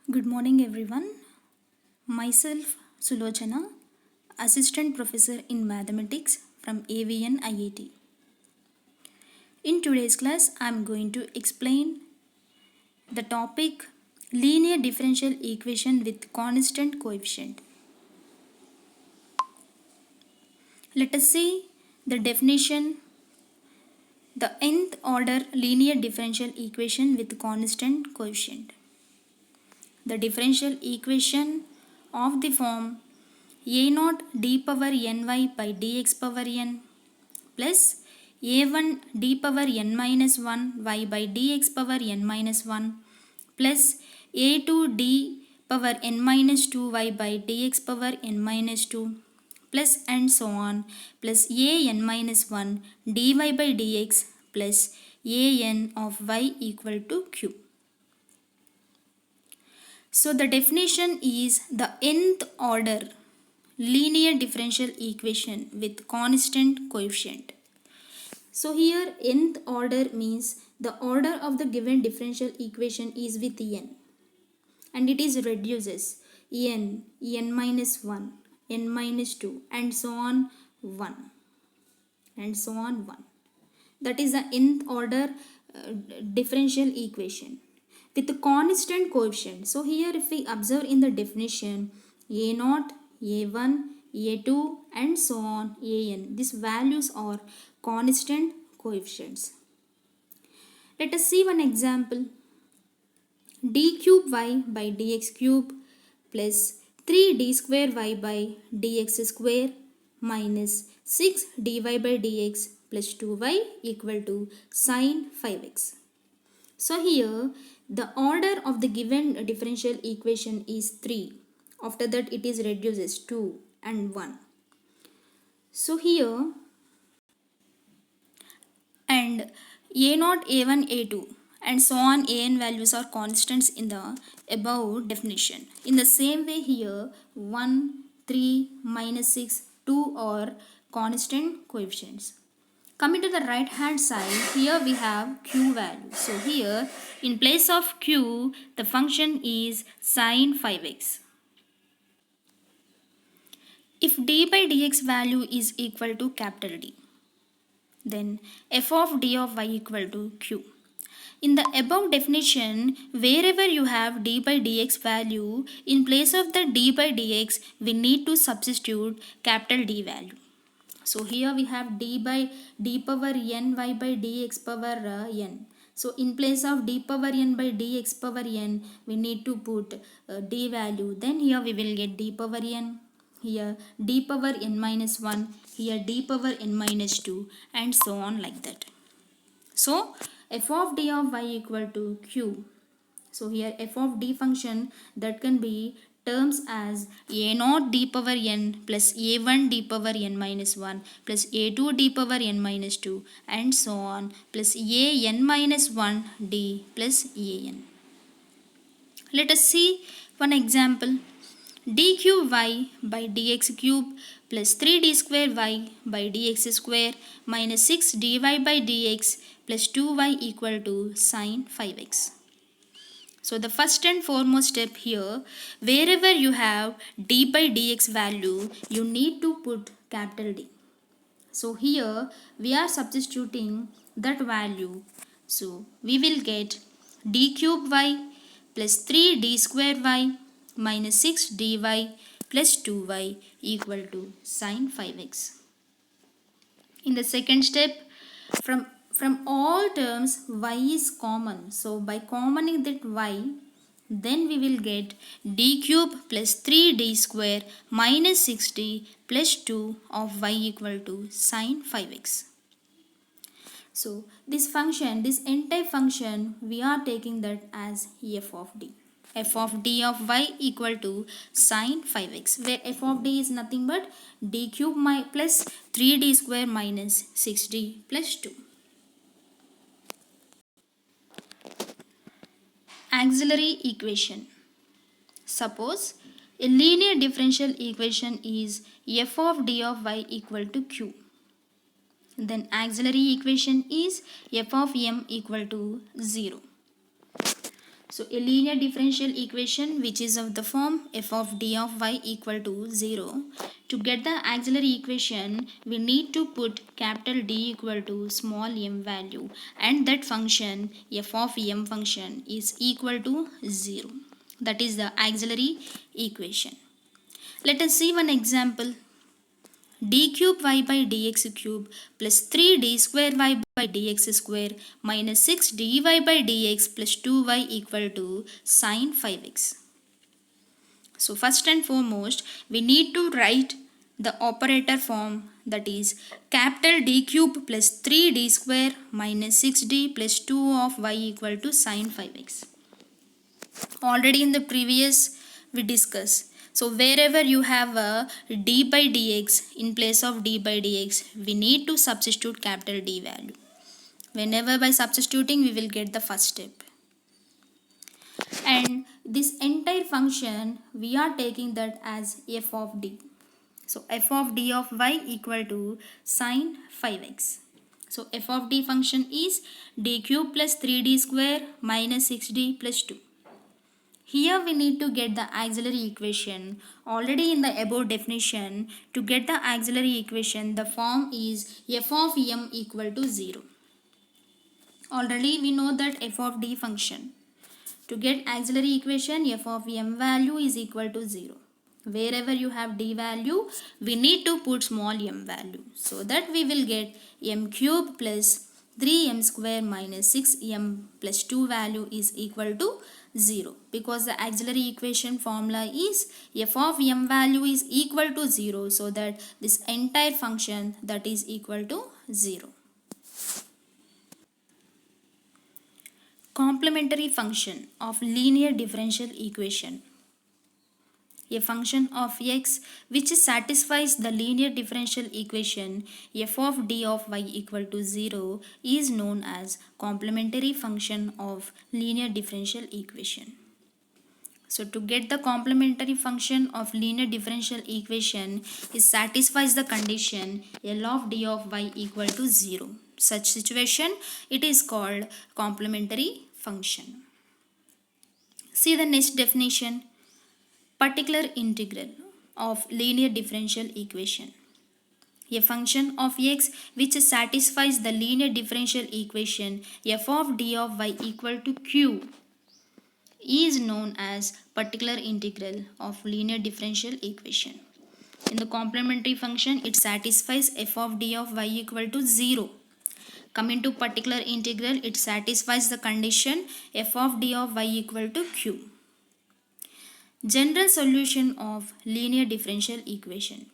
Good morning, everyone. Myself, Sulochana, Assistant Professor in Mathematics from AVN IAT. In today's class, I am going to explain the topic linear differential equation with constant coefficient. Let us see the definition. The nth order linear differential equation with constant coefficient. The differential equation of the form a naught d power ny by dx power n plus a1 d power n minus 1 y by dx power n minus 1 plus a2 d power n minus 2 y by dx power n minus 2 plus and so on plus a n minus 1 dy by dx plus a n of y equal to q. So the definition is the nth order linear differential equation with constant coefficient. So here nth order means the order of the given differential equation is with n and it is reduces n minus 1, n minus 2 and so on 1 and so on 1. That is the nth order differential equation with the constant coefficient. So here if we observe in the definition a naught, a1, a2 and so on an, these values are constant coefficients. Let us see one example. D cube y by dx cube plus 3d square y by dx square minus 6 dy by dx plus 2y equal to sine 5x. So here the order of the given differential equation is 3. After that it is reduces 2 and 1. So here and a0, a1, a2 and so on an values are constants in the above definition. In the same way here 1, 3, minus 6, 2 are constant coefficients. Coming to the right hand side, here we have q value. So here in place of q the function is sine 5x. If d by dx value is equal to capital D, then f of d of y equal to q. In the above definition, wherever you have d by dx value, in place of the d by dx, we need to substitute capital D value. So here we have d by d power n y by dx power n. So in place of d power n by dx power n, we need to put d value. Then here we will get d power n. Here d power n minus 1. Here d power n minus 2 and so on like that. So f of d of y equal to q. So here f of d function that can be terms as a0 d power n plus a1 d power n minus 1 plus a2 d power n minus 2 and so on plus a n minus 1 d plus an. Let us see one example. D cube y by dx cube plus 3d square y by dx square minus 6 dy by dx plus 2y equal to sine 5x. So the first and foremost step here, wherever you have d by dx value, you need to put capital D. So here we are substituting that value. So we will get d cube y plus 3d square y minus 6 dy plus 2y equal to sine 5x. In the second step, from all terms y is common. So by commoning that y, then we will get d cube plus 3d square minus 6d plus 2 of y equal to sine 5x. So this function, this entire function, we are taking that as f of d. F of d of y equal to sine 5x, where f of d is nothing but d cube plus 3d square minus 6d plus 2. Auxiliary equation. Suppose a linear differential equation is f of d of y equal to q. Then auxiliary equation is f of m equal to 0. So a linear differential equation which is of the form f of d of y equal to 0. To get the auxiliary equation, we need to put capital D equal to small m value, and that function f of m function is equal to 0. That is the auxiliary equation. Let us see one example. D cube y by dx cube plus 3d square y by dx square minus 6 dy by dx plus 2y equal to sine 5x. So first and foremost, we need to write the operator form, that is capital D cube plus 3d square minus 6d plus 2 of y equal to sine 5x. Already in the previous we discussed. So wherever you have a d by dx, in place of d by dx, we need to substitute capital D value. Whenever by substituting, we will get the first step. And this entire function, we are taking that as f of d. So f of d of y equal to sine 5x. So f of d function is d cube plus 3d square minus 6d plus 2. Here we need to get the auxiliary equation. Already in the above definition, to get the auxiliary equation, the form is f of m equal to 0. Already we know that f of d function. To get auxiliary equation, f of m value is equal to 0. Wherever you have d value, we need to put small m value. So that we will get m cube plus 3m square minus 6m plus 2 value is equal to 0, because the auxiliary equation formula is f of m value is equal to 0, so that this entire function that is equal to 0. Complementary function of linear differential equation. A function of x which satisfies the linear differential equation f of d of y equal to 0 is known as complementary function of linear differential equation. So to get the complementary function of linear differential equation, it satisfies the condition L of d of y equal to 0. Such situation, it is called complementary function. See the next definition. Particular integral of linear differential equation. A function of x which satisfies the linear differential equation f of d of y equal to q is known as particular integral of linear differential equation. In the complementary function, it satisfies f of d of y equal to 0. Coming to particular integral, it satisfies the condition f of d of y equal to q. General solution of linear differential equation.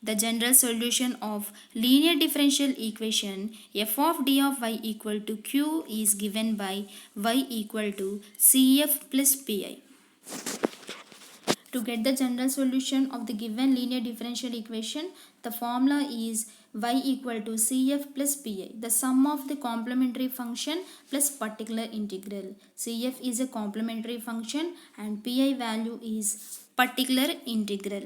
The general solution of linear differential equation f of d of y equal to q is given by y equal to cf plus pi. To get the general solution of the given linear differential equation, the formula is y equal to cf plus pi, the sum of the complementary function plus particular integral. Cf is a complementary function and pi value is particular integral.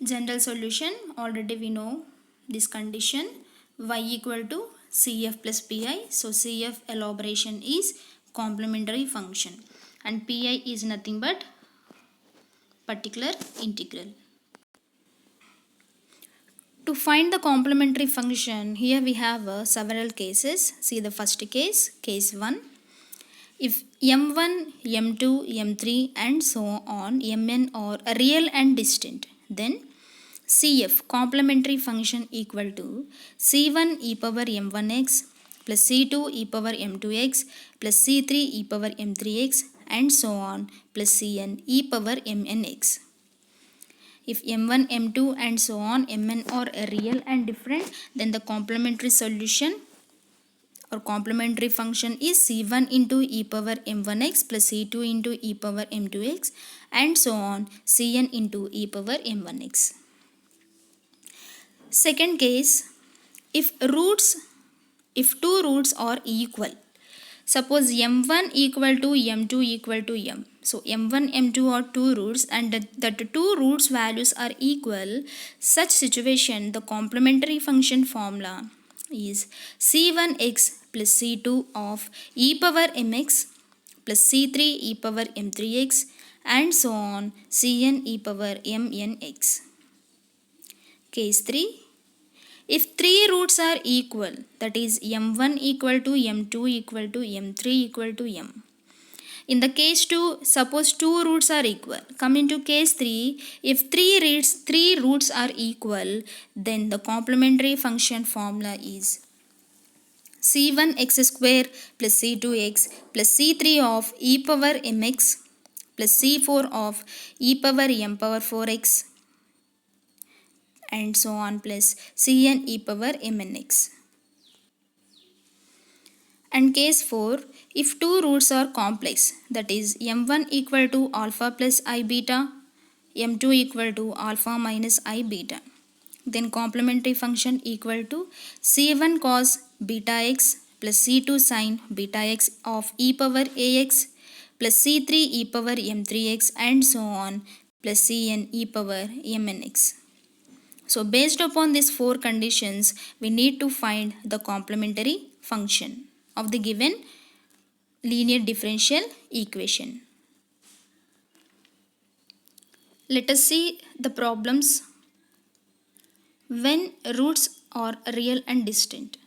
General solution, already we know this condition, y equal to cf plus pi. So cf elaboration is complementary function and pi is nothing but particular integral. To find the complementary function, here we have several cases. See the first case, case 1. If m1, m2, m3 and so on, mn are real and distant, then cf complementary function equal to c1 e power m1x plus c2 e power m2x plus c3 e power m3x and so on plus cn e power mnx. If m1, m2 and so on mn are real and different, then the complementary solution or complementary function is c1 into e power m1x plus c2 into e power m2x and so on cn into e power m1x. Second case, if two roots are equal, suppose m1 equal to m2 equal to m. So m1, m2 are two roots and that two roots values are equal. Such situation, the complementary function formula is c1x plus c2 of e power mx plus c3 e power m3x and so on cn e power mnx. Case 3. If three roots are equal, that is m1 equal to m2 equal to m3 equal to m. In the case 2, suppose two roots are equal. Come into case 3, if three roots are equal, then the complementary function formula is c1x square plus c2x plus c3 of e power mx plus c4 of e power m power 4x and so on plus cn e power mnx. And case 4, if two roots are complex, that is m1 equal to alpha plus I beta, m2 equal to alpha minus I beta, then complementary function equal to c1 cos beta x plus c2 sin beta x of e power ax plus c3 e power m3x and so on plus cn e power mnx. So based upon these four conditions, we need to find the complementary function of the given linear differential equation. Let us see the problems when roots are real and distant.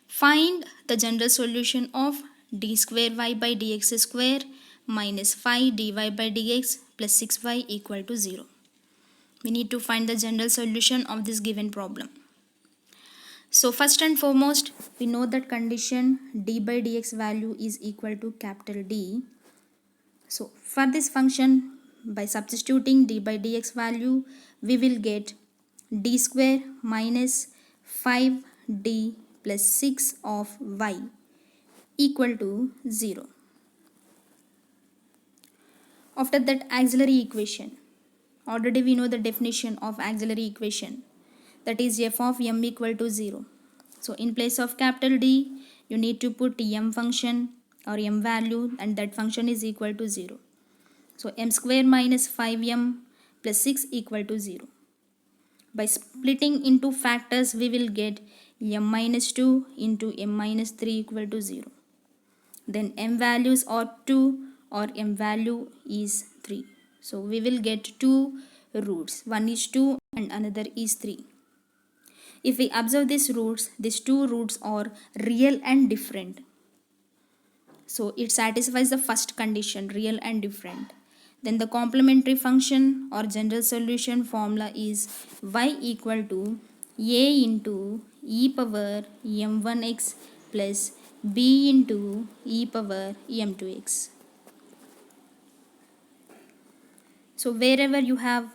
Find the general solution of d square y by dx square minus 5 dy by dx plus 6y equal to 0. We need to find the general solution of this given problem. So first and foremost, we know that condition d by dx value is equal to capital D. So for this function, by substituting d by dx value, we will get d square minus 5d plus 6 of y equal to 0. After that, auxiliary equation. Already we know the definition of auxiliary equation, that is f of m equal to 0. So in place of capital D, you need to put m function or m value and that function is equal to 0. So m square minus 5m plus 6 equal to 0. By splitting into factors, we will get m minus 2 into m minus 3 equal to 0. Then m values are 2 or m value is 3. So we will get two roots. One is 2 and another is 3. If we observe these two roots are real and different. So it satisfies the first condition, real and different. Then the complementary function or general solution formula is y equal to a into e power m1x plus b into e power m2x. So wherever you have,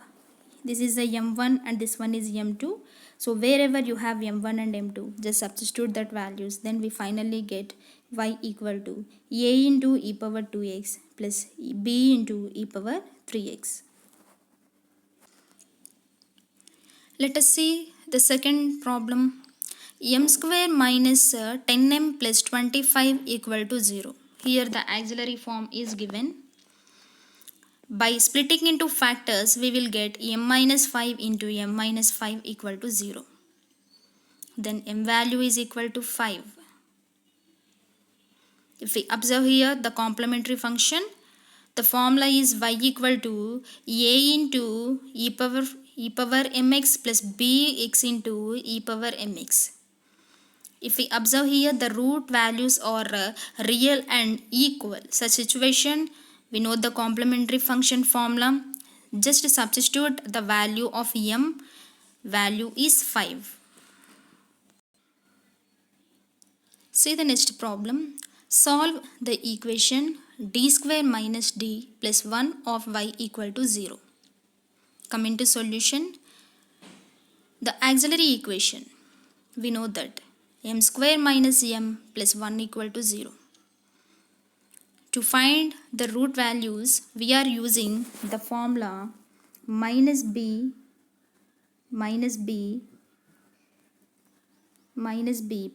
this is the m1 and this one is m2. So wherever you have m1 and m2, just substitute that values. Then we finally get y equal to a into e power 2x plus b into e power 3x. Let us see the second problem. M square minus 10m plus 25 equal to 0. Here the auxiliary form is given. By splitting into factors, we will get m minus 5 into m minus 5 equal to 0. Then m value is equal to 5. If we observe here the complementary function, the formula is y equal to a into e power mx plus bx into e power mx. If we observe here, the root values are real and equal. Such situation, we know the complementary function formula. Just substitute the value of m, value is 5. See the next problem. Solve the equation d square minus d plus 1 of y equal to 0. Come into solution. The auxiliary equation, we know that m square minus m plus 1 equal to 0. To find the root values, we are using the formula minus b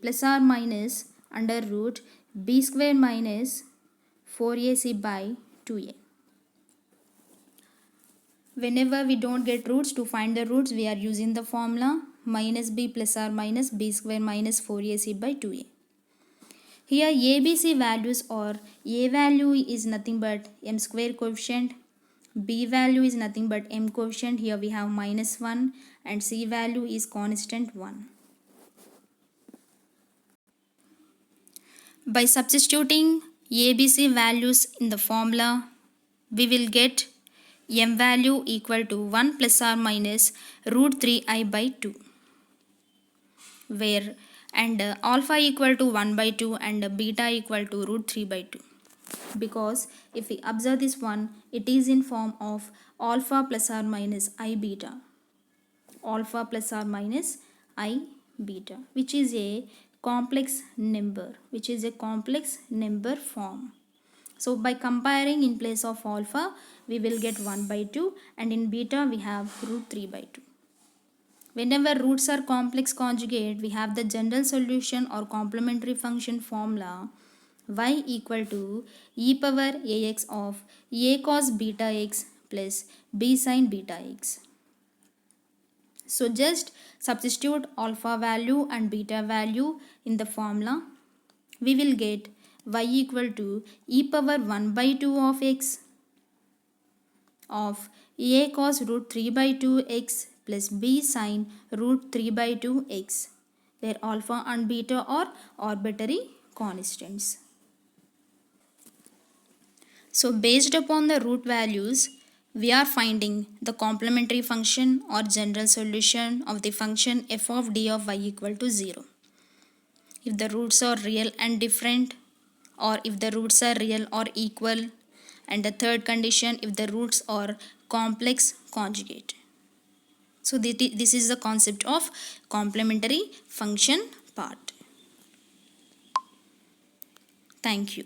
plus or minus under root b square minus 4ac by 2a. Whenever we don't get roots, to find the roots, we are using the formula minus b plus or minus b square minus 4ac by 2a. Here ABC values are, a value is nothing but m square coefficient, b value is nothing but m coefficient, here we have minus 1, and c value is constant 1. By substituting ABC values in the formula, we will get m value equal to 1 plus or minus root 3i by 2, where alpha equal to 1 by 2 and beta equal to root 3 by 2. Because if we observe this one, it is in form of alpha plus or minus I beta. Alpha plus or minus I beta, which is a complex number, form. So by comparing, in place of alpha we will get 1 by 2, and in beta we have root 3 by 2. Whenever roots are complex conjugate, we have the general solution or complementary function formula y equal to e power ax of a cos beta x plus b sin beta x. So just substitute alpha value and beta value in the formula. We will get y equal to e power 1 by 2 of x of a cos root 3 by 2 x plus b sin root 3 by 2 x, where alpha and beta are arbitrary constants. So based upon the root values, we are finding the complementary function or general solution of the function f of d of y equal to 0. If the roots are real and different, or if the roots are real or equal, and the third condition, if the roots are complex conjugate. So this is the concept of complementary function part. Thank you.